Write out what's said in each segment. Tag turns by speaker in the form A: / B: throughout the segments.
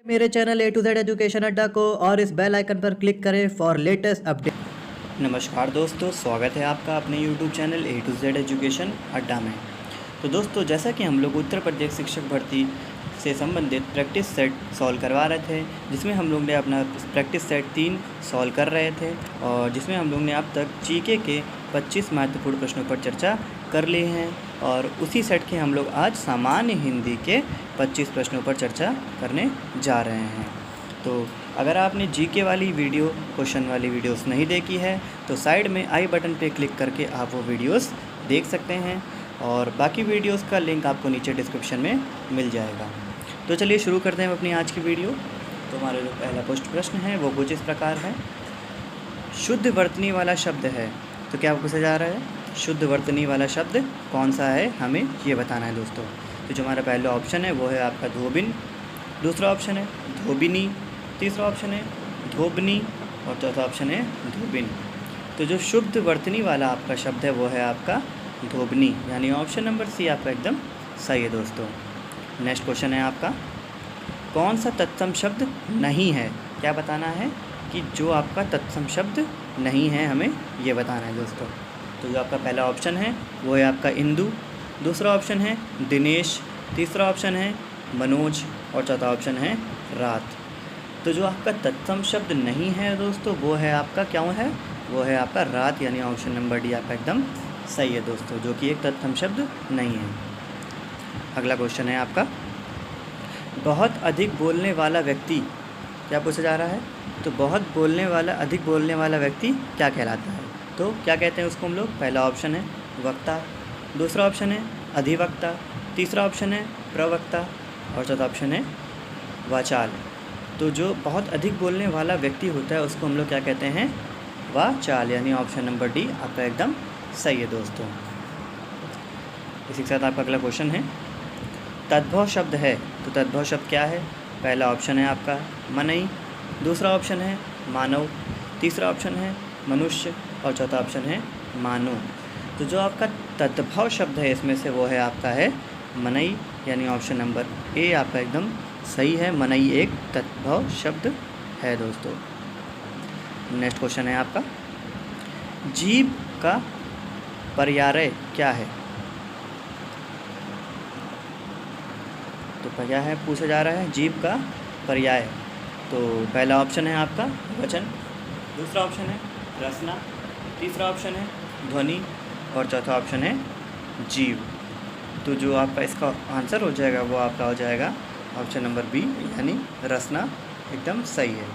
A: मेरे channel A to Z education अड्डा को और इस बेल आइकन पर क्लिक करें फॉर लेटेस्ट अपडेट।
B: नमस्कार दोस्तों, स्वागत है आपका अपने YouTube channel A to Z education अड्डा में। तो दोस्तों, जैसा कि हम लोग उत्तर प्रदेश शिक्षक भर्ती से संबंधित प्रैक्टिस सेट सॉल्व करवा रहे थे, जिसमें हम लोग ने अपना प्रैक्टिस सेट 3 सॉल्व कर रहे थे और जिसमें हम लोग ने अब तक जीके के 25 महत्वपूर्ण प्रश्नों पर चर्चा कर ली हैं और उसी सेट के हम लोग आज सामान्य हिंदी के 25 प्रश्नों पर चर्चा करने जा रहे हैं। तो अगर आपने जीके वाली वीडियो, क्वेश्चन वाली वीडियोस नहीं देखी है तो साइड में आई बटन पे क्लिक करके आप वो वीडियोस देख सकते हैं और बाकी वीडियोस का लिंक आपको नीचे डिस्क्रिप्शन में मिल जाएगा। तो चलिए शुरू करते हैं अपनी आज की वीडियो। तो हमारा जो पहला प्रश्न है वो कुछ इस प्रकार है, शुद्ध वर्तनी वाला शब्द है। तो क्या पूछा जा रहा है, शुद्ध वर्तनी वाला शब्द कौन सा है, हमें ये बताना है दोस्तों। तो जो हमारा पहला ऑप्शन है वो है आपका धोबिन, दूसरा ऑप्शन है धोबिनी, तीसरा ऑप्शन है धोबनी और चौथा ऑप्शन है धोबिन। तो जो शुद्ध वर्तनी वाला आपका शब्द है वो है आपका धोबनी, यानी ऑप्शन नंबर सी आपका एकदम सही है दोस्तों। नेक्स्ट क्वेश्चन है आपका, कौन सा तत्सम शब्द नहीं है। क्या बताना है कि जो आपका तत्सम शब्द नहीं है, हमें ये बताना है दोस्तों। तो जो आपका पहला ऑप्शन है वो है आपका इंदु, दूसरा ऑप्शन है दिनेश, तीसरा ऑप्शन है मनोज और चौथा ऑप्शन है रात। तो जो आपका तत्सम शब्द नहीं है दोस्तों वो है आपका, क्या है, वो है आपका रात, यानी ऑप्शन नंबर डी आपका एकदम सही है दोस्तों, जो कि एक तत्सम शब्द नहीं है। अगला क्वेश्चन है आपका, बहुत अधिक बोलने वाला व्यक्ति। क्या पूछा जा रहा है, तो बहुत बोलने वाला, अधिक बोलने वाला व्यक्ति क्या कहलाता है। तो क्या कहते हैं उसको हम लोग। पहला ऑप्शन है वक्ता, दूसरा ऑप्शन है अधिवक्ता, तीसरा ऑप्शन है प्रवक्ता और चौथा ऑप्शन है वाचाल। तो जो बहुत अधिक बोलने वाला व्यक्ति होता है उसको हम लोग क्या कहते हैं, वाचाल, यानी ऑप्शन नंबर डी आपका एकदम सही है दोस्तों। इसी के साथ आपका अगला क्वेश्चन है, तद्भव शब्द है। तो तद्भव शब्द क्या है। पहला ऑप्शन है आपका मनई, दूसरा ऑप्शन है मानव, तीसरा ऑप्शन है मनुष्य और चौथा ऑप्शन है मानो। तो जो आपका तद्भव शब्द है इसमें से वो है आपका है मनई, यानी ऑप्शन नंबर ए आपका एकदम सही है। मनई एक तद्भव शब्द है दोस्तों। नेक्स्ट क्वेश्चन है आपका, जीव का पर्याय क्या है। तो क्या है पूछा जा रहा है, जीव का पर्याय। तो पहला ऑप्शन है आपका वचन, दूसरा ऑप्शन है रचना, तीसरा ऑप्शन है ध्वनि और चौथा ऑप्शन है जीव। तो जो आपका इसका आंसर हो जाएगा वो आपका हो जाएगा ऑप्शन नंबर बी, यानी रचना एकदम सही है।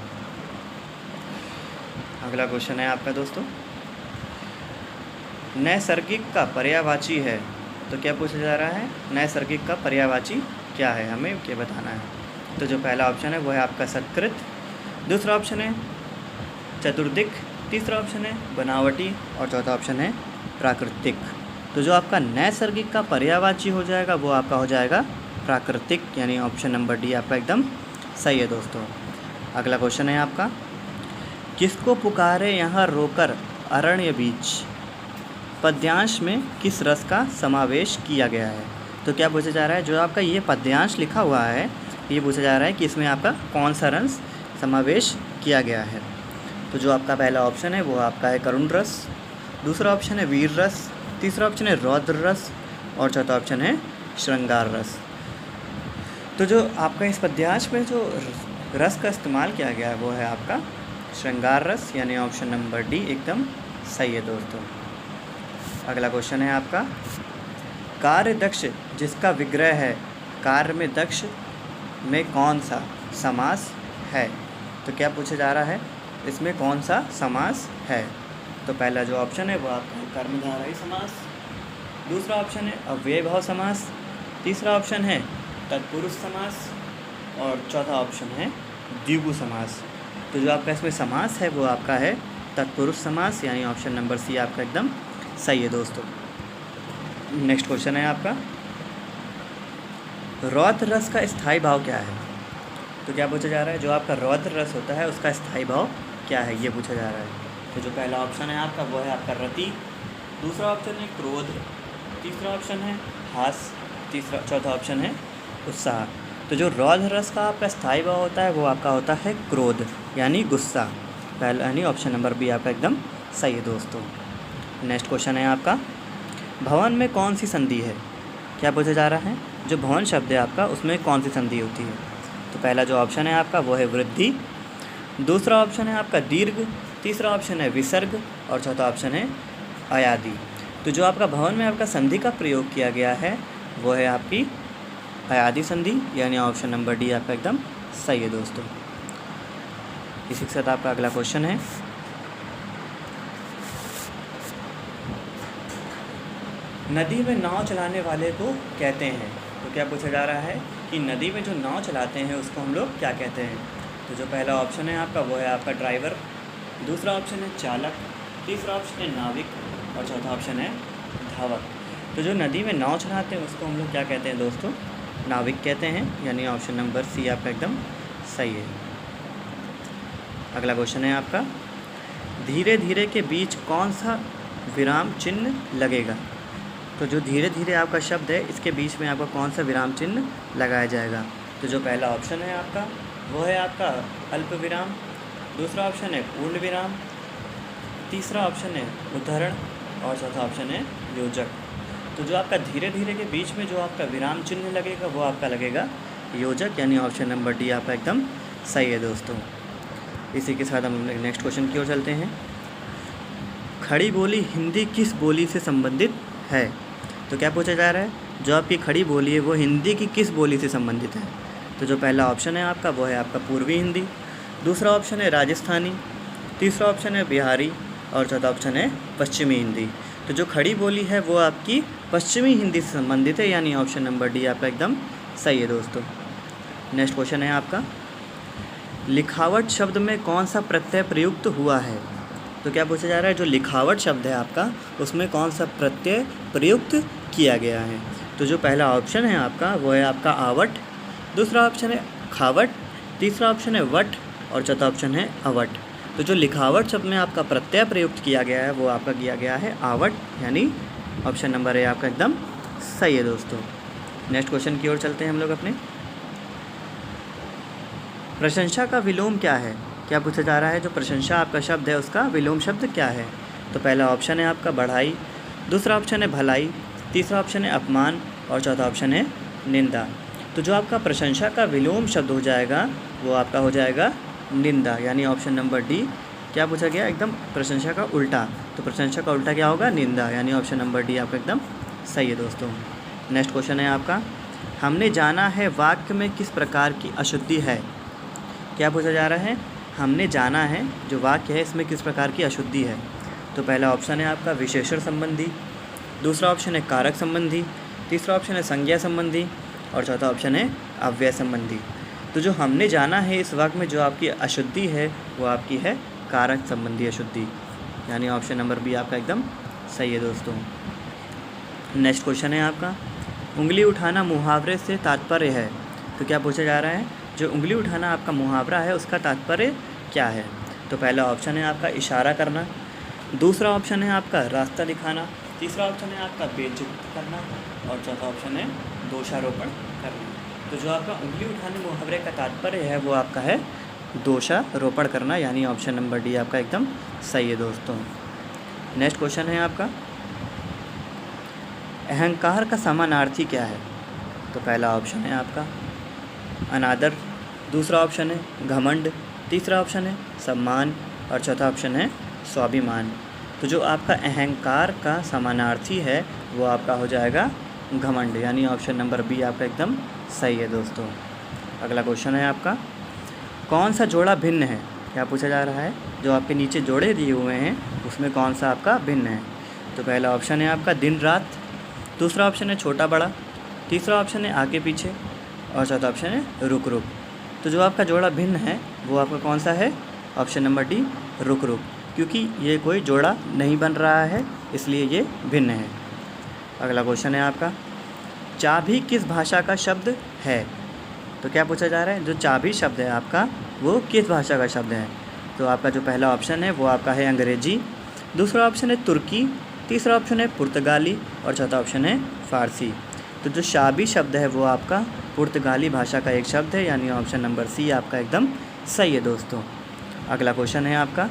B: अगला क्वेश्चन है आपका दोस्तों, नैसर्गिक का पर्यायवाची है। तो क्या पूछा जा रहा है, नैसर्गिक का पर्यायवाची क्या है, हमें ये बताना है। तो जो पहला ऑप्शन है वो है आपका सत्कृत, दूसरा ऑप्शन है चतुर्दिक, तीसरा ऑप्शन है बनावटी और चौथा ऑप्शन है प्राकृतिक। तो जो आपका नैसर्गिक का पर्यायवाची हो जाएगा वो आपका हो जाएगा प्राकृतिक, यानी ऑप्शन नंबर डी आपका एकदम सही है दोस्तों। अगला क्वेश्चन है आपका, किसको पुकारे यहाँ रोकर अरण्य बीच। पद्यांश में किस रस का समावेश किया गया है। तो क्या पूछा जा रहा है, जो आपका ये पद्यांश लिखा हुआ है ये पूछा जा रहा है कि इसमें आपका कौन सा रस समावेश किया गया है। तो जो आपका पहला ऑप्शन है वो आपका है करुण रस, दूसरा ऑप्शन है वीर रस, तीसरा ऑप्शन है रौद्र रस और चौथा ऑप्शन है श्रृंगार रस। तो जो आपका इस पद्यांश में जो रस का इस्तेमाल किया गया है वो है आपका श्रृंगार रस, यानी ऑप्शन नंबर डी एकदम सही है दोस्तों। अगला क्वेश्चन है आपका, कार्य दक्ष जिसका विग्रह है, कार्य में दक्ष में कौन सा समास है। तो क्या पूछा जा रहा है, इसमें कौन सा समास है। तो पहला जो ऑप्शन है वो आपका कर्मधारयी समास, दूसरा ऑप्शन है अव्ययभाव समास, तीसरा ऑप्शन है तत्पुरुष समास और चौथा ऑप्शन है द्विगु समास। तो जो आपका इसमें समास है वो आपका है तत्पुरुष समास, यानी ऑप्शन नंबर सी आपका एकदम सही है दोस्तों। नेक्स्ट क्वेश्चन है आपका, रौद्र रस का स्थायी भाव क्या है। तो क्या पूछा जा रहा है, जो आपका रौद्र रस होता है उसका स्थायी भाव क्या है, ये पूछा जा रहा है। तो जो पहला ऑप्शन है आपका वो है आपका रति, दूसरा ऑप्शन है क्रोध, तीसरा ऑप्शन है हास, चौथा ऑप्शन है उत्साह। तो जो रौद्र रस का आपका स्थायी भाव होता है वो आपका होता है क्रोध यानी गुस्सा। पहला यानी ऑप्शन नंबर बी आपका एकदम सही है दोस्तों। नेक्स्ट क्वेश्चन है आपका, भवन में कौन सी संधि है? क्या पूछा जा रहा है, जो भवन शब्द है आपका उसमें कौन सी संधि होती है? तो पहला जो ऑप्शन है आपका वो है वृद्धि, दूसरा ऑप्शन है आपका दीर्घ, तीसरा ऑप्शन है विसर्ग और चौथा ऑप्शन है अयादि। तो जो आपका भवन में आपका संधि का प्रयोग किया गया है वो है आपकी अयादि संधि यानी ऑप्शन नंबर डी आपका एकदम सही है दोस्तों। इसी के साथ आपका अगला क्वेश्चन है, नदी में नाव चलाने वाले को कहते हैं। तो क्या पूछा जा रहा है कि नदी में जो नाव चलाते हैं उसको हम लोग क्या कहते हैं? तो जो पहला ऑप्शन है आपका वो है आपका ड्राइवर, दूसरा ऑप्शन है चालक, तीसरा ऑप्शन है नाविक और चौथा ऑप्शन है धावक। तो जो नदी में नाव चलाते हैं उसको हम लोग क्या कहते हैं दोस्तों? नाविक कहते हैं यानी ऑप्शन नंबर सी आपका एकदम सही है। अगला क्वेश्चन है आपका, धीरे धीरे के बीच कौन सा विराम चिन्ह लगेगा? तो जो धीरे धीरे आपका शब्द है इसके बीच में आपका कौन सा विराम चिन्ह लगाया जाएगा? तो जो पहला ऑप्शन है आपका वो है आपका अल्प विराम, दूसरा ऑप्शन है पूर्ण विराम, तीसरा ऑप्शन है उद्धरण और चौथा ऑप्शन है योजक। तो जो आपका धीरे धीरे के बीच में जो आपका विराम चिन्ह लगेगा वो आपका लगेगा योजक यानी ऑप्शन नंबर डी आपका एकदम सही है दोस्तों। इसी के साथ हम नेक्स्ट क्वेश्चन की ओर चलते हैं, खड़ी बोली हिंदी किस बोली से संबंधित है? तो क्या पूछा जा रहा है, जो आपकी खड़ी बोली है वो हिंदी की किस बोली से संबंधित है? तो जो पहला ऑप्शन है आपका वो है आपका पूर्वी हिंदी, दूसरा ऑप्शन है राजस्थानी, तीसरा ऑप्शन है बिहारी और चौथा ऑप्शन है पश्चिमी हिंदी। तो जो खड़ी बोली है वो आपकी पश्चिमी हिंदी से संबंधित है यानी ऑप्शन नंबर डी आपका एकदम सही है दोस्तों। नेक्स्ट क्वेश्चन है आपका, लिखावट शब्द में कौन सा प्रत्यय प्रयुक्त हुआ है? तो क्या पूछा जा रहा है, जो लिखावट शब्द है आपका उसमें कौन सा प्रत्यय प्रयुक्त किया गया है? तो जो पहला ऑप्शन है आपका वो है आपका आवट, दूसरा ऑप्शन है खावट, तीसरा ऑप्शन है वट और चौथा ऑप्शन है अवट। तो जो लिखावट शब्द में आपका प्रत्यय प्रयुक्त किया गया है वो आपका किया गया है आवट यानी ऑप्शन नंबर है आपका एकदम सही है दोस्तों। नेक्स्ट क्वेश्चन की ओर चलते हैं हम लोग अपने, प्रशंसा का विलोम क्या है? क्या पूछा जा रहा है, जो प्रशंसा आपका शब्द है उसका विलोम शब्द क्या है? तो पहला ऑप्शन है आपका बढ़ाई, दूसरा ऑप्शन है भलाई, तीसरा ऑप्शन है अपमान और चौथा ऑप्शन है निंदा। तो जो आपका प्रशंसा का विलोम शब्द हो जाएगा वो आपका हो जाएगा निंदा यानी ऑप्शन नंबर डी। क्या पूछा गया, एकदम प्रशंसा का उल्टा। तो प्रशंसा का उल्टा क्या होगा, निंदा यानी ऑप्शन नंबर डी आपका एकदम सही है दोस्तों। नेक्स्ट क्वेश्चन है आपका, हमने जाना है वाक्य में किस प्रकार की अशुद्धि है? क्या पूछा जा रहा है, हमने जाना है जो वाक्य है इसमें किस प्रकार की अशुद्धि है? तो पहला ऑप्शन है आपका विशेषण संबंधी, दूसरा ऑप्शन है कारक संबंधी, तीसरा ऑप्शन है संज्ञा संबंधी और चौथा ऑप्शन है अव्यय संबंधी। तो जो हमने जाना है इस वाक्य में जो आपकी अशुद्धि है वो आपकी है कारक संबंधी अशुद्धि यानी ऑप्शन नंबर बी आपका एकदम सही है दोस्तों। नेक्स्ट क्वेश्चन है आपका, उंगली उठाना मुहावरे से तात्पर्य है? तो क्या पूछा जा रहा है, जो उंगली उठाना आपका मुहावरा है उसका तात्पर्य क्या है? तो पहला ऑप्शन है आपका इशारा करना, दूसरा ऑप्शन है आपका रास्ता दिखाना, तीसरा ऑप्शन है आपका बेइज्जती करना और चौथा ऑप्शन है दोषारोपण करना। तो जो आपका उंगली उठाने मुहावरे का तात्पर्य है वो आपका है दोषारोपण करना यानी ऑप्शन नंबर डी आपका एकदम सही है दोस्तों। नेक्स्ट क्वेश्चन है आपका, अहंकार का समानार्थी क्या है? तो पहला ऑप्शन है आपका अनादर, दूसरा ऑप्शन है घमंड, तीसरा ऑप्शन है सम्मान और चौथा ऑप्शन है स्वाभिमान। तो जो आपका अहंकार का समानार्थी है वो आपका हो जाएगा घमंड यानी ऑप्शन नंबर बी आपका एकदम सही है दोस्तों। अगला क्वेश्चन है आपका, कौन सा जोड़ा भिन्न है? क्या पूछा जा रहा है, जो आपके नीचे जोड़े दिए हुए हैं उसमें कौन सा आपका भिन्न है? तो पहला ऑप्शन है आपका दिन रात, दूसरा ऑप्शन है छोटा बड़ा, तीसरा ऑप्शन है आगे पीछे और चौथा ऑप्शन है रुक रुक। तो जो आपका जोड़ा भिन्न है वो आपका कौन सा है? ऑप्शन नंबर डी रुक रुक, क्योंकि ये कोई जोड़ा नहीं बन रहा है इसलिए ये भिन्न है। अगला क्वेश्चन है आपका, चाबी किस भाषा का शब्द है? तो क्या पूछा जा रहा है, जो चाबी शब्द है आपका वो किस भाषा का शब्द है? तो आपका जो पहला ऑप्शन है वो आपका है अंग्रेजी, दूसरा ऑप्शन है तुर्की, तीसरा ऑप्शन है पुर्तगाली और चौथा ऑप्शन है फ़ारसी। तो जो शाबी शब्द है वो आपका पुर्तगाली भाषा का एक शब्द है, यानी ऑप्शन नंबर सी आपका एकदम सही है दोस्तों। अगला क्वेश्चन है आपका,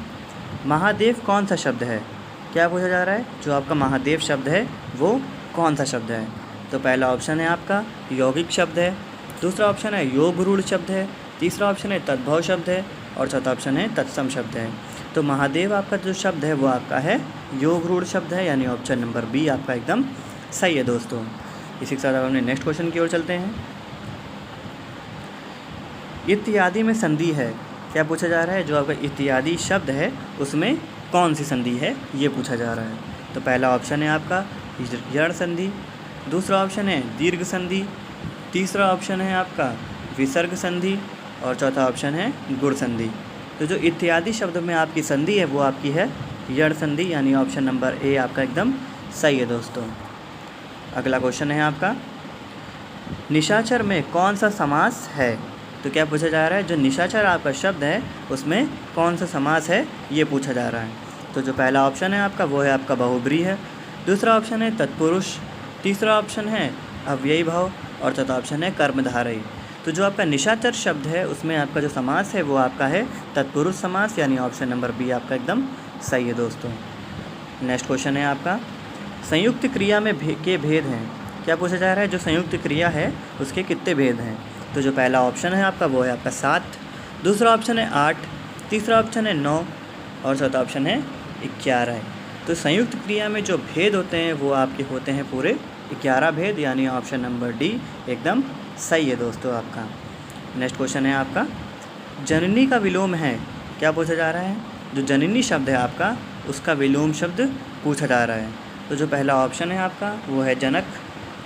B: महादेव कौन सा शब्द है? क्या पूछा जा रहा है? जो आपका महादेव शब्द है वो कौन सा शब्द है? तो पहला ऑप्शन है आपका यौगिक शब्द है, दूसरा ऑप्शन है योगरूढ़ शब्द है, तीसरा ऑप्शन है तद्भव शब्द है और चौथा ऑप्शन है तत्सम शब्द है। तो महादेव आपका जो शब्द है वो आपका है योगरूढ़ शब्द है, यानी ऑप्शन नंबर बी आपका एकदम सही है दोस्तों। इसी के साथ अब अपने नेक्स्ट क्वेश्चन की ओर चलते हैं। इत्यादि में संधि है, क्या पूछा जा रहा है? जो आपका इत्यादि शब्द है उसमें कौन सी संधि है ये पूछा जा रहा है। तो पहला ऑप्शन है आपका यण संधि, दूसरा ऑप्शन है दीर्घ संधि, तीसरा ऑप्शन है आपका विसर्ग संधि और चौथा ऑप्शन है गुण संधि। तो जो इत्यादि शब्द में आपकी संधि है वो आपकी है यण संधि, यानी ऑप्शन नंबर ए आपका एकदम सही है दोस्तों। अगला क्वेश्चन है आपका, निशाचर में कौन सा समास है? तो क्या पूछा जा रहा है? जो निशाचर आपका शब्द है उसमें कौन सा समास है ये पूछा जा रहा है। तो जो पहला ऑप्शन है आपका वो है आपका बहुब्रीहि है, दूसरा ऑप्शन है तत्पुरुष, तीसरा ऑप्शन है अव्ययी भाव और चौथा ऑप्शन है कर्मधारयी। तो जो आपका निशाचर शब्द है उसमें आपका जो समास है वो आपका है तत्पुरुष समास, यानी ऑप्शन नंबर बी आपका एकदम सही है दोस्तों। नेक्स्ट क्वेश्चन है आपका, संयुक्त क्रिया में के भेद हैं। क्या पूछा जा रहा है? जो संयुक्त क्रिया है उसके कितने भेद हैं? तो जो पहला ऑप्शन है आपका वो है आपका 7, दूसरा ऑप्शन है 8, तीसरा ऑप्शन है 9 और चौथा ऑप्शन है 11 है। तो संयुक्त क्रिया में जो भेद होते हैं वो आपके होते हैं पूरे 11 भेद, यानी ऑप्शन नंबर डी एकदम सही है दोस्तों आपका। नेक्स्ट क्वेश्चन है आपका, जननी का विलोम है। क्या पूछा जा रहा है? जो जननी शब्द है आपका उसका विलोम शब्द पूछा जा रहा है। तो जो पहला ऑप्शन है आपका वो है जनक,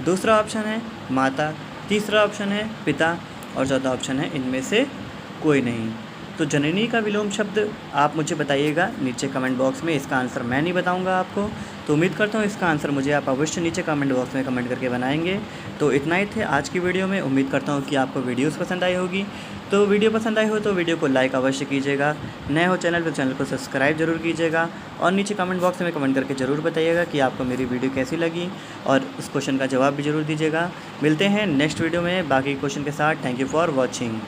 B: दूसरा ऑप्शन है माता, तीसरा ऑप्शन है पिता और चौथा ऑप्शन है इनमें से कोई नहीं। तो जननी का विलोम शब्द आप मुझे बताइएगा नीचे कमेंट बॉक्स में, इसका आंसर मैं नहीं बताऊंगा आपको। तो उम्मीद करता हूँ इसका आंसर मुझे आप अवश्य नीचे कमेंट बॉक्स में कमेंट करके बनाएंगे। तो इतना ही थे आज की वीडियो में। उम्मीद करता हूँ कि आपको वीडियोस पसंद आई होगी। तो वीडियो पसंद आई हो तो वीडियो को लाइक अवश्य कीजिएगा, नए हो चैनल तो चैनल को सब्सक्राइब जरूर कीजिएगा और नीचे कमेंट बॉक्स में कमेंट करके ज़रूर बताइएगा कि आपको मेरी वीडियो कैसी लगी और उस क्वेश्चन का जवाब भी ज़रूर दीजिएगा। मिलते हैं नेक्स्ट वीडियो में बाकी क्वेश्चन के साथ। Thank you for watching.